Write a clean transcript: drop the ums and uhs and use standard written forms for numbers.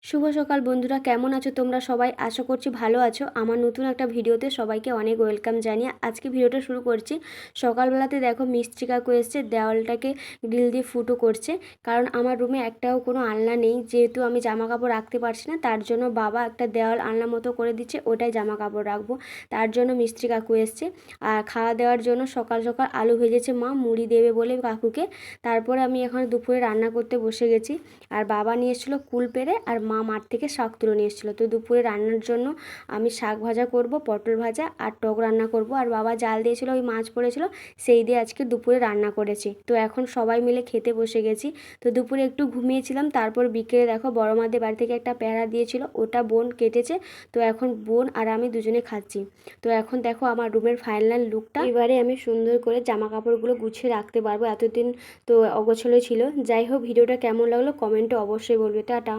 শুভ সকাল বন্ধুরা, কেমন আছো তোমরা সবাই? আশা করছি ভালো আছো। আমার নতুন একটা ভিডিওতে সবাইকে অনেক ওয়েলকাম জানিয়ে আজকে ভিডিওটা শুরু করছি। সকালবেলাতে দেখো মিস্ত্রি কাকু এসছে, দেওয়ালটাকে গ্রিল দিয়ে ফুটো করছে। কারণ আমার রুমে একটাও কোনো আলনা নেই, যেহেতু আমি জামা কাপড় রাখতে পারছি না, তার জন্য বাবা একটা দেওয়াল আলনা মতো করে দিচ্ছে, ওটাই জামা কাপড় রাখবো। তার জন্য মিস্ত্রি কাকু এসছে। আর খাওয়া দেওয়ার জন্য সকাল সকাল আলু ভেজেছে মা, মুড়ি দেবে বলে কাকুকে। তারপরে আমি এখন দুপুরে রান্না করতে বসে গেছি। আর বাবা নিয়ে এসেছিলো কুল পেড়ে, আর মা মাঠ থেকে শাক তুলে নিয়ে এসেছিলো। তো দুপুরে রান্নার জন্য আমি শাক ভাজা করব, পটল ভাজা আর টক রান্না করব। আর বাবা জাল দিয়েছিল, ওই মাছ পড়েছিল, সেই দিয়ে আজকে দুপুরে রান্না করেছি। তো এখন সবাই মিলে খেতে বসে গেছি। তো দুপুরে একটু ঘুমিয়েছিলাম, তারপর বিকেলে দেখো বড় মাদের বাড়ি থেকে একটা পেয়ারা দিয়েছিল, ওটা বোন কেটেছে। তো এখন বোন আর আমি দুজনে খাচ্ছি। তো এখন দেখো আমার রুমের ফাইনাল লুকটা। এবারে আমি সুন্দর করে জামা কাপড়গুলো গুছিয়ে রাখতে পারবো, এতদিন তো অগোছলো ছিল। যাই হোক, ভিডিওটা কেমন লাগলো কমেন্টে অবশ্যই বলবে। টাটা।